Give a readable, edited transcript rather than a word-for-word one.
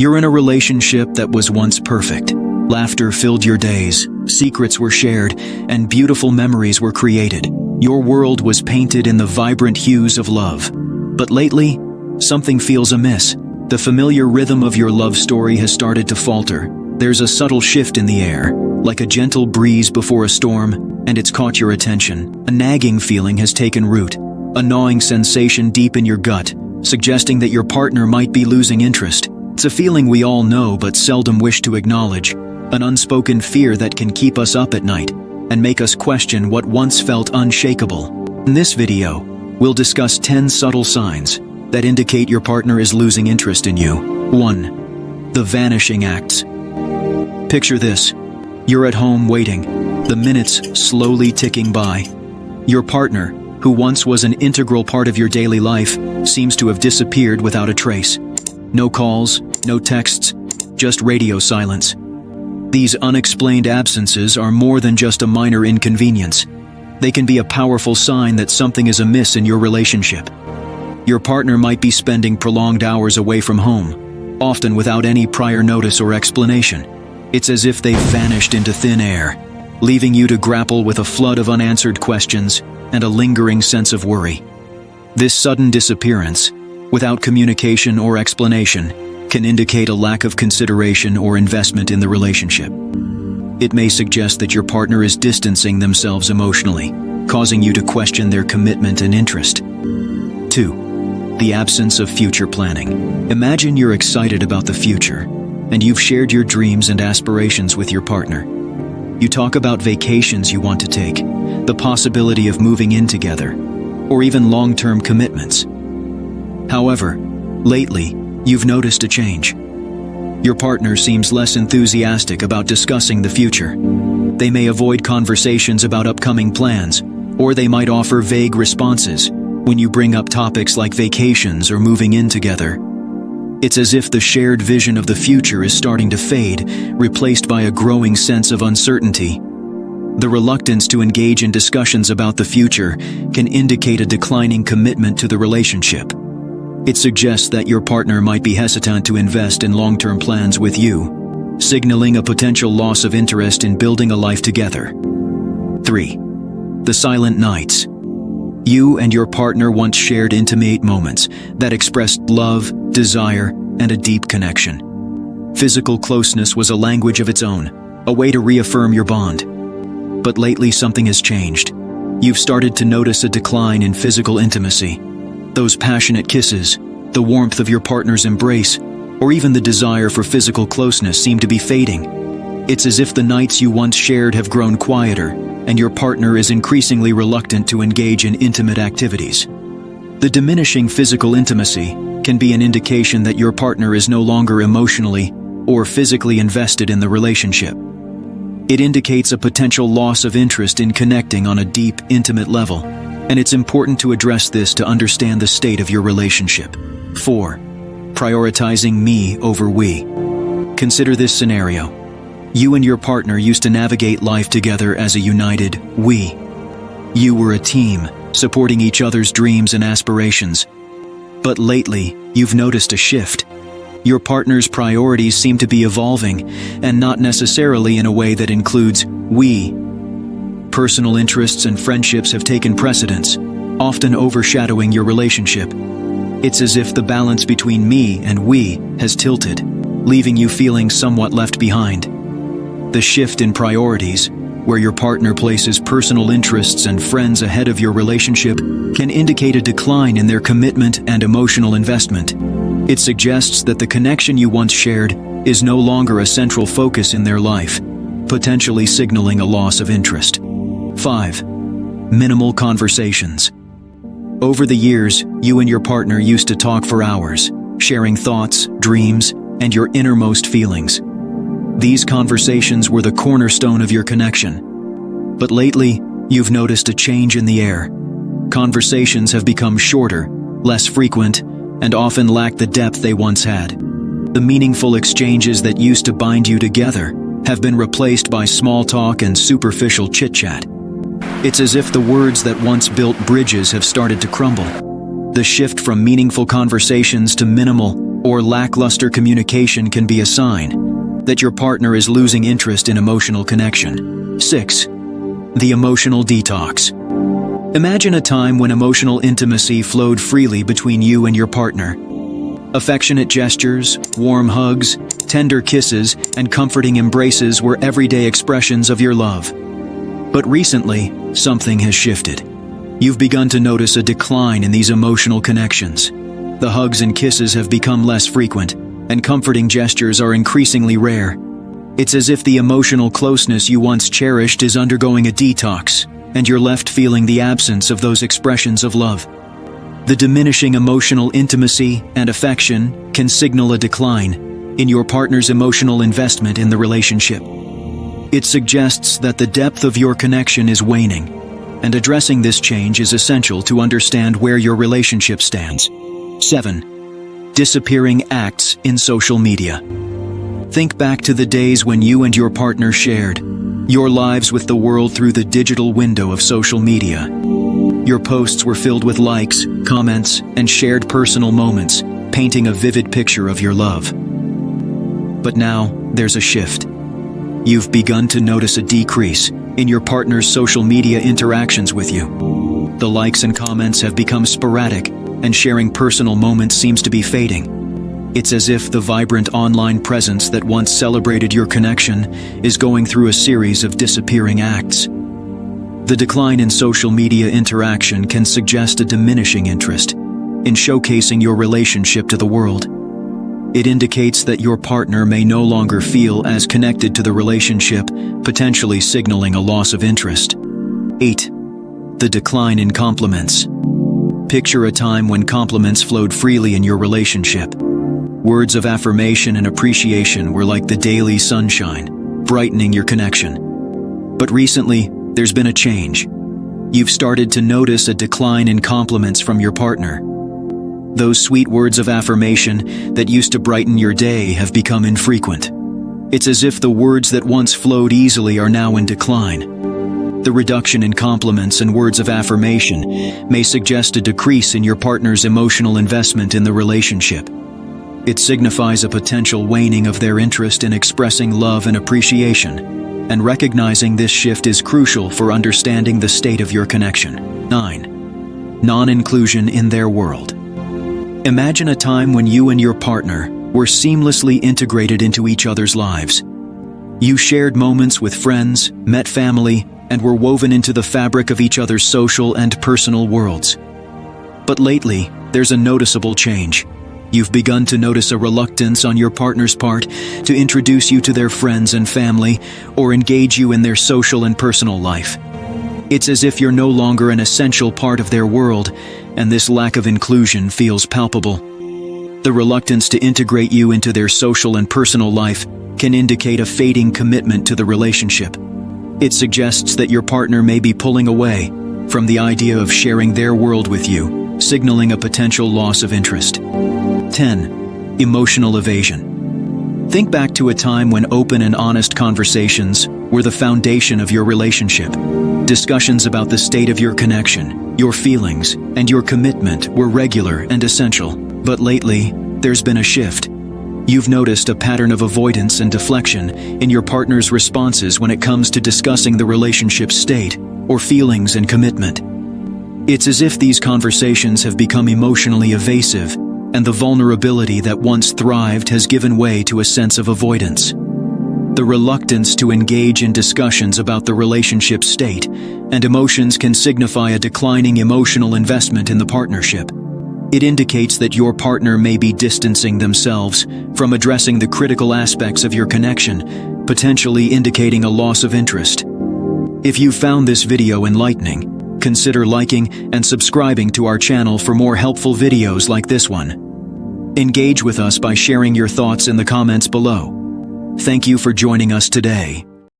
You're in a relationship that was once perfect. Laughter filled your days, secrets were shared, and beautiful memories were created. Your world was painted in the vibrant hues of love. But lately, something feels amiss. The familiar rhythm of your love story has started to falter. There's a subtle shift in the air, like a gentle breeze before a storm, and it's caught your attention. A nagging feeling has taken root, a gnawing sensation deep in your gut, suggesting that your partner might be losing interest. It's a feeling we all know but seldom wish to acknowledge, an unspoken fear that can keep us up at night and make us question what once felt unshakable. In this video, we'll discuss 10 subtle signs that indicate your partner is losing interest in you. 1. The Vanishing Acts. Picture this. You're at home waiting, the minutes slowly ticking by. Your partner, who once was an integral part of your daily life, seems to have disappeared without a trace. No calls, no texts, just radio silence. These unexplained absences are more than just a minor inconvenience. They can be a powerful sign that something is amiss in your relationship. Your partner might be spending prolonged hours away from home, often without any prior notice or explanation. It's as if they've vanished into thin air, leaving you to grapple with a flood of unanswered questions and a lingering sense of worry. This sudden disappearance, without communication or explanation, can indicate a lack of consideration or investment in the relationship. It may suggest that your partner is distancing themselves emotionally, causing you to question their commitment and interest. 2. The absence of future planning. Imagine you're excited about the future, and you've shared your dreams and aspirations with your partner. You talk about vacations you want to take, the possibility of moving in together, or even long-term commitments. However, lately, you've noticed a change. Your partner seems less enthusiastic about discussing the future. They may avoid conversations about upcoming plans, or they might offer vague responses when you bring up topics like vacations or moving in together. It's as if the shared vision of the future is starting to fade, replaced by a growing sense of uncertainty. The reluctance to engage in discussions about the future can indicate a declining commitment to the relationship. It suggests that your partner might be hesitant to invest in long-term plans with you, signaling a potential loss of interest in building a life together. 3. The silent nights. You and your partner once shared intimate moments that expressed love, desire, and a deep connection. Physical closeness was a language of its own, a way to reaffirm your bond. But lately something has changed. You've started to notice a decline in physical intimacy. Those passionate kisses, the warmth of your partner's embrace, or even the desire for physical closeness seem to be fading. It's as if the nights you once shared have grown quieter, and your partner is increasingly reluctant to engage in intimate activities. The diminishing physical intimacy can be an indication that your partner is no longer emotionally or physically invested in the relationship. It indicates a potential loss of interest in connecting on a deep, intimate level, and it's important to address this to understand the state of your relationship. 4. Prioritizing me over we. Consider this scenario. You and your partner used to navigate life together as a united we. You were a team, supporting each other's dreams and aspirations. But lately, you've noticed a shift. Your partner's priorities seem to be evolving, and not necessarily in a way that includes we. Personal interests and friendships have taken precedence, often overshadowing your relationship. It's as if the balance between me and we has tilted, leaving you feeling somewhat left behind. The shift in priorities, where your partner places personal interests and friends ahead of your relationship, can indicate a decline in their commitment and emotional investment. It suggests that the connection you once shared is no longer a central focus in their life, potentially signaling a loss of interest. 5. Minimal conversations. Over the years, you and your partner used to talk for hours, sharing thoughts, dreams, and your innermost feelings. These conversations were the cornerstone of your connection. But lately, you've noticed a change in the air. Conversations have become shorter, less frequent, and often lack the depth they once had. The meaningful exchanges that used to bind you together have been replaced by small talk and superficial chit-chat. It's as if the words that once built bridges have started to crumble. The shift from meaningful conversations to minimal, or lackluster communication can be a sign that your partner is losing interest in emotional connection. 6. The emotional detox. Imagine a time when emotional intimacy flowed freely between you and your partner. Affectionate gestures, warm hugs, tender kisses, and comforting embraces were everyday expressions of your love. But recently, something has shifted. You've begun to notice a decline in these emotional connections. The hugs and kisses have become less frequent, and comforting gestures are increasingly rare. It's as if the emotional closeness you once cherished is undergoing a detox, and you're left feeling the absence of those expressions of love. The diminishing emotional intimacy and affection can signal a decline in your partner's emotional investment in the relationship. It suggests that the depth of your connection is waning, and addressing this change is essential to understand where your relationship stands. 7. Disappearing acts in social media. Think back to the days when you and your partner shared your lives with the world through the digital window of social media. Your posts were filled with likes, comments, and shared personal moments, painting a vivid picture of your love. But now, there's a shift. You've begun to notice a decrease in your partner's social media interactions with you. The likes and comments have become sporadic, and sharing personal moments seems to be fading. It's as if the vibrant online presence that once celebrated your connection is going through a series of disappearing acts. The decline in social media interaction can suggest a diminishing interest in showcasing your relationship to the world. It indicates that your partner may no longer feel as connected to the relationship, potentially signaling a loss of interest. 8. The decline in compliments. Picture a time when compliments flowed freely in your relationship. Words of affirmation and appreciation were like the daily sunshine, brightening your connection. But recently, there's been a change. You've started to notice a decline in compliments from your partner. Those sweet words of affirmation that used to brighten your day have become infrequent. It's as if the words that once flowed easily are now in decline. The reduction in compliments and words of affirmation may suggest a decrease in your partner's emotional investment in the relationship. It signifies a potential waning of their interest in expressing love and appreciation, and recognizing this shift is crucial for understanding the state of your connection. 9. Non-inclusion in their world. Imagine a time when you and your partner were seamlessly integrated into each other's lives. You shared moments with friends, met family, and were woven into the fabric of each other's social and personal worlds. But lately, there's a noticeable change. You've begun to notice a reluctance on your partner's part to introduce you to their friends and family or engage you in their social and personal life. It's as if you're no longer an essential part of their world, and this lack of inclusion feels palpable. The reluctance to integrate you into their social and personal life can indicate a fading commitment to the relationship. It suggests that your partner may be pulling away from the idea of sharing their world with you, signaling a potential loss of interest. 10. Emotional evasion. Think back to a time when open and honest conversations were the foundation of your relationship. Discussions about the state of your connection, your feelings, and your commitment were regular and essential. But lately, there's been a shift. You've noticed a pattern of avoidance and deflection in your partner's responses when it comes to discussing the relationship's state or feelings and commitment. It's as if these conversations have become emotionally evasive, and the vulnerability that once thrived has given way to a sense of avoidance. The reluctance to engage in discussions about the relationship's state and emotions can signify a declining emotional investment in the partnership. It indicates that your partner may be distancing themselves from addressing the critical aspects of your connection, potentially indicating a loss of interest. If you found this video enlightening, consider liking and subscribing to our channel for more helpful videos like this one. Engage with us by sharing your thoughts in the comments below. Thank you for joining us today.